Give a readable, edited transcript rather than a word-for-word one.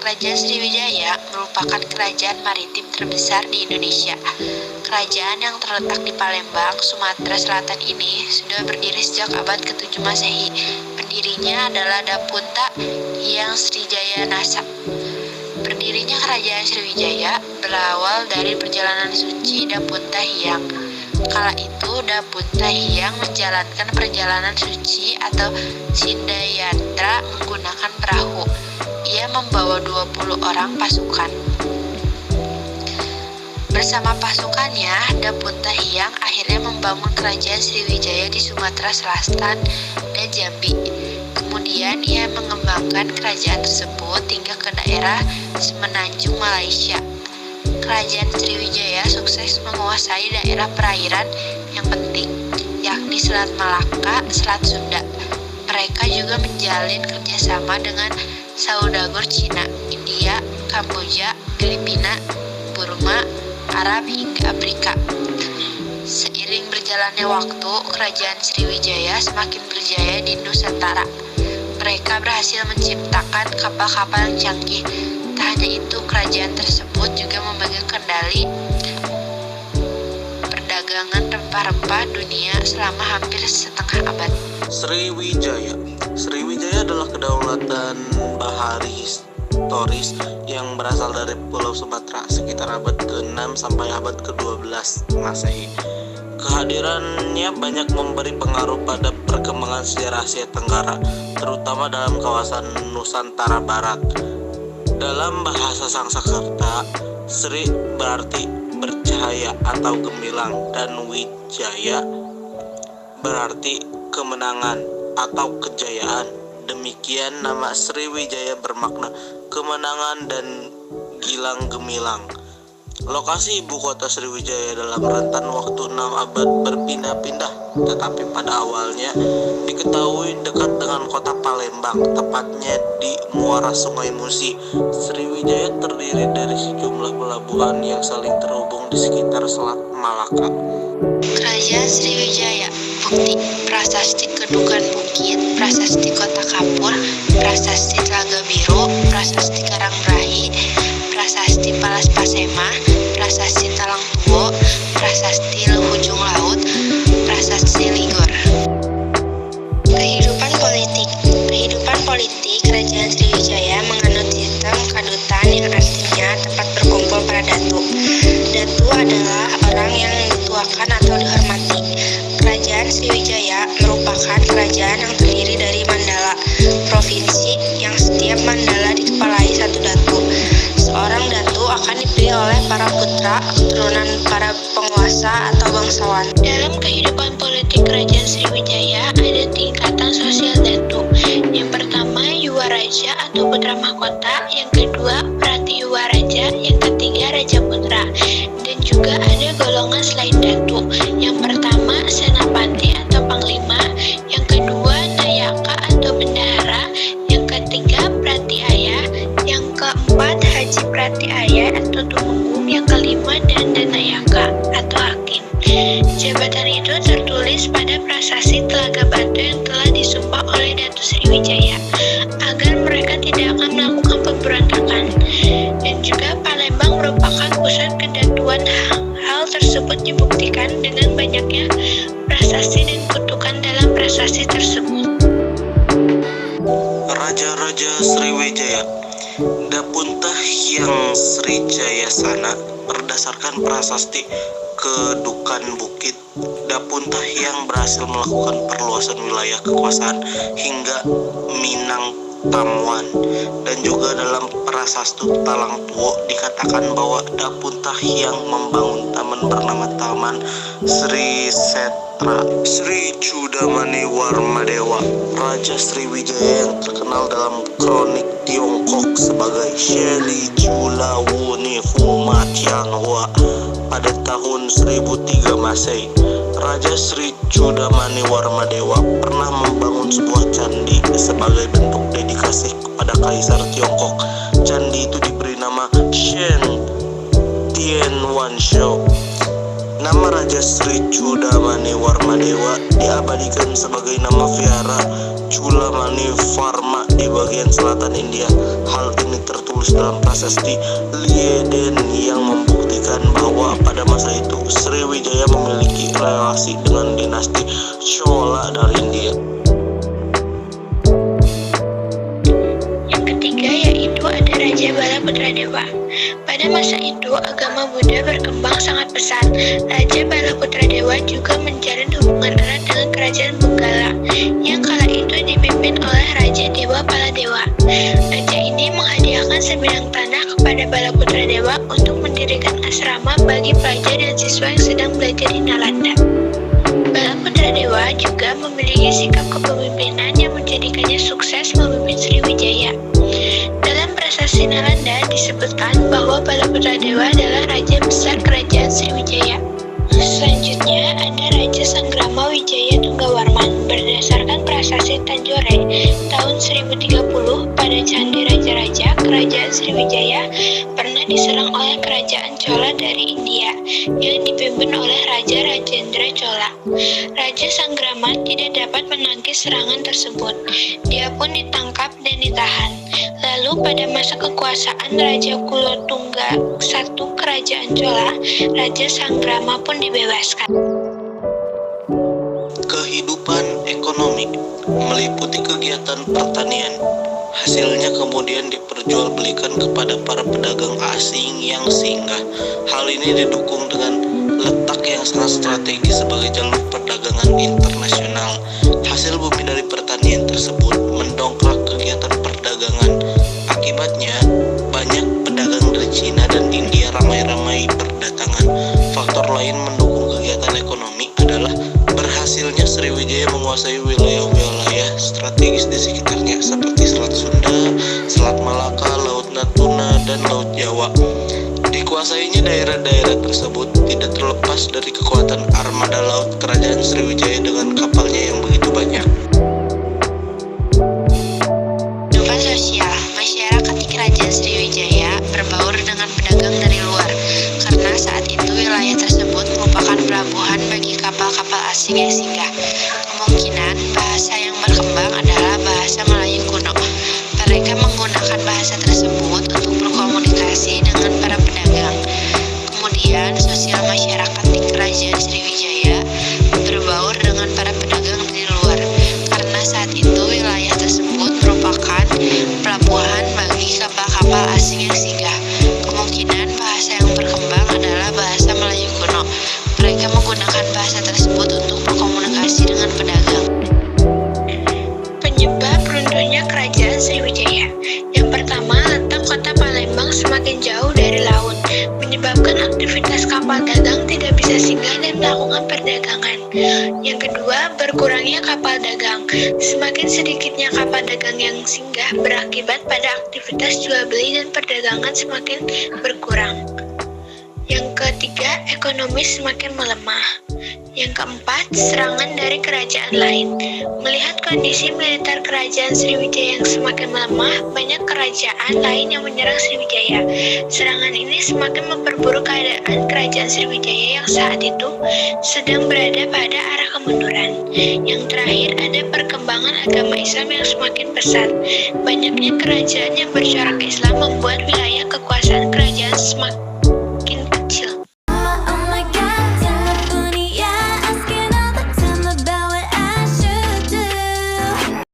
Kerajaan Sriwijaya merupakan kerajaan maritim terbesar di Indonesia. Kerajaan yang terletak di Palembang, Sumatera Selatan ini sudah berdiri sejak abad ke-7 Masehi. Pendirinya adalah Dapunta Hyang Srijaya Nasa. Berdirinya Kerajaan Sriwijaya berawal dari perjalanan suci Dapunta Hyang. Kala itu Dapunta Hyang menjalankan perjalanan suci atau Sindayatra menggunakan perahu. Ia membawa 20 orang pasukan. Bersama pasukannya, Dapunta Hyang akhirnya membangun Kerajaan Sriwijaya di Sumatera Selatan dan Jambi. Kemudian ia mengembangkan kerajaan tersebut hingga ke daerah Semenanjung Malaysia. Kerajaan Sriwijaya sukses menguasai daerah perairan yang penting, yakni Selat Malaka, Selat Sunda. Mereka juga menjalin kerjasama dengan saudagar Cina, India, Kamboja, Filipina, Burma, Arab hingga Afrika. Seiring berjalannya waktu, Kerajaan Sriwijaya semakin berjaya di Nusantara. Mereka berhasil menciptakan kapal-kapal yang canggih. Tak hanya itu, kerajaan tersebut juga memegang kendali perdagangan rempah-rempah dunia selama hampir setengah abad. Sriwijaya adalah kedaulatan bahari historis yang berasal dari Pulau Sumatera sekitar abad ke-6 sampai abad ke-12 Masehi. Kehadirannya banyak memberi pengaruh pada perkembangan sejarah Asia Tenggara, terutama dalam kawasan Nusantara Barat. Dalam bahasa Sanskerta, Sri berarti bercahaya atau gemilang dan Wijaya berarti kemenangan atau kejayaan. Demikian nama Sriwijaya bermakna kemenangan dan gilang gemilang. Lokasi ibu kota Sriwijaya dalam rentan waktu 6 abad berpindah-pindah, tetapi pada awalnya diketahui dekat dengan kota Palembang, tepatnya di muara Sungai Musi. Sriwijaya terdiri dari sejumlah pelabuhan yang saling terhubung di sekitar Selat Malaka. Kerajaan Sriwijaya: bukti Prasasti Kedukan Bukit, Prasasti Kota Kapur, Prasasti Telaga Biru, Prasasti Karangbrahi, Prasasti Palas Pasema, Prasasti Talang Tuo, Prasasti Hujung Laut, Prasasti Ligor. Kehidupan politik Kerajaan Sriwijaya menganut sistem kadutan yang artinya tempat berkumpul para datu. Datu adalah orang yang dituakan atau dihormati. Kerajaan Sriwijaya merupakan kerajaan yang terdiri dari mandala, provinsi yang setiap mandala dikepalai satu datu. Seorang datu akan dipilih oleh para putra, keturunan para penguasa atau bangsawan. Dalam kehidupan politik Kerajaan Sriwijaya ada tingkatan sosial datu. Yang pertama, Yuwa Raja atau putra mahkota. Yang kedua, Prati Yuwa Raja. Yang ketiga, Raja Putra. Dan juga ada golongan selain datu. Yang pertama, Senapati atau Panglima. Yang kedua, Nayaka atau Bendahara. Yang ketiga, Prati Ayah. Yang keempat, Haji Prati Ayah atau Tumenggung. Yang kelima, Dandanayaka atau Hakim. Jabatan itu tertulis pada prasasti Telaga Batu yang telah disumpah oleh Datu Sriwijaya agar mereka tidak akan melakukan pemberontakan. Dan juga Palembang merupakan pusat kedatuan. Hal tersebut dibuktikan dengan banyaknya prasasti dan kutukan dalam prasasti tersebut. Raja-raja Sriwijaya. Dapunta Hyang Srijaya Sana berdasarkan prasasti Kedukan Bukit, Dapunta Hyang berhasil melakukan perluasan wilayah kekuasaan hingga Minangkabau. Dan juga dalam prasasti Talang Tuo dikatakan bahwa Dapunta Hyang membangun taman bernama Taman Sri Setra Sri Chudamani Warmadewa. Raja Sriwijaya yang terkenal dalam kronik Tiongkok sebagai Sheli Chulawuni Fuma Tianhua pada tahun 1003 Masehi. Raja Sri Chudamani Warmadewa pernah membangun sebuah candi sebagai bentuk dedikasi kepada Kaisar Tiongkok. Candi itu diberi nama Shen Tianwanshou. Nama Raja Sri Chudamani Warmadewa diabadikan sebagai nama Viara Chulamani Varma di bagian selatan India. Hal ini tertulis dalam prasasti Lieden yang membuktikan bahwa pada masa itu Sriwijaya memiliki relasi dengan dinasti Chola dari India. Yang ketiga yaitu ada Raja Bala Putradewa. Pada masa itu, agama Buddha berkembang sangat pesat. Raja Bala Putradewa juga menjalin hubungan erat dengan kerajaan Benggala, yang kala itu dipimpin oleh Raja Dewa Paladewa. Raja ini menghadiahkan sebidang tanah kepada Bala Putradewa untuk mendirikan asrama bagi pelajar dan siswa yang sedang belajar di Nalanda. Bala Putradewa juga memiliki sikap kepemimpinan yang menjadikannya sukses memimpin Sriwijaya. Dalam prasasti Nalanda disebutkan bahwa Bala Putradewa adalah raja besar kerajaan Sriwijaya. Selanjutnya ada Raja Sanggrama Wijaya Tunggawarman. Berdasarkan prasasti Tanjore tahun 1030, pada Candi Raja-Raja kerajaan Sriwijaya pernah diserang oleh kerajaan Chola dari India yang dipimpin oleh Raja Rajendra Chola. Raja Sanggrama tidak dapat menangkis serangan tersebut. Dia pun ditangkap dan ditahan. Lalu pada masa kekuasaan Raja Kulotungga I Kerajaan Chola, Raja Sanggrama pun dibebaskan. Kehidupan ekonomi meliputi kegiatan pertanian. Hasilnya kemudian diperjualbelikan kepada para pedagang asing yang singgah. Hal ini didukung dengan letak yang sangat strategis sebagai jalur perdagangan internasional. Hasil bumi dari pertanian tersebut mendongkrak kegiatan perdagangan. Akibatnya, banyak pedagang dari Cina dan India ramai-ramai berdatangan. Faktor lain mendukung kegiatan ekonomi adalah berhasilnya Sriwijaya menguasai wilayah-wilayah strategis di sekitarnya seperti Selat Sunda, Selat Malaka, Laut Natuna, dan Laut Jawa. Dikuasainya daerah-daerah tersebut tidak terlepas dari kekuatan armada laut kerajaan Sriwijaya dengan kapalnya yang begitu banyak. Kehidupan sosial masyarakat di kerajaan Sriwijaya berbaur dengan pedagang dari luar, karena saat itu wilayah tersebut merupakan pelabuhan bagi kapal-kapal asing yang singgah. Kemungkinan bahasa yang berkembang adalah bahasa Melayu kuno. Mereka menggunakan bahasa tersebut untuk berkomunikasi dengan para pedagang. Kemudian sosial masyarakat di kerajaan Sriwijaya berbaur dengan para pedagang dari luar, karena saat itu wilayah tersebut merupakan pelabuhan bagi kapal-kapal asing yang singgah. Kemungkinan bahasa yang berkembang adalah bahasa Melayu kuno. Mereka menggunakan bahasa tersebut untuk berkomunikasi dengan pedagang. Penyebab runtuhnya kerajaan Sriwijaya. Yang pertama, letak kota Palembang semakin jauh dari laut, menyebabkan aktivitas kapal dagang tidak bisa singgah dan melakukan perdagangan. Yang kedua, berkurangnya kapal dagang. Semakin sedikitnya kapal dagang yang singgah berakibat pada aktivitas jual beli dan perdagangan semakin berkurang. Yang ketiga, ekonomi semakin melemah. Yang keempat, serangan dari kerajaan lain. Melihat kondisi militer kerajaan Sriwijaya yang semakin melemah, banyak kerajaan lain yang menyerang Sriwijaya. Serangan ini semakin memperburuk keadaan kerajaan Sriwijaya yang saat itu sedang berada pada arah kemunduran. Yang terakhir, ada perkembangan agama Islam yang semakin pesat. Banyaknya kerajaan yang bercorak Islam membuat wilayah kekuasaan kerajaan semakin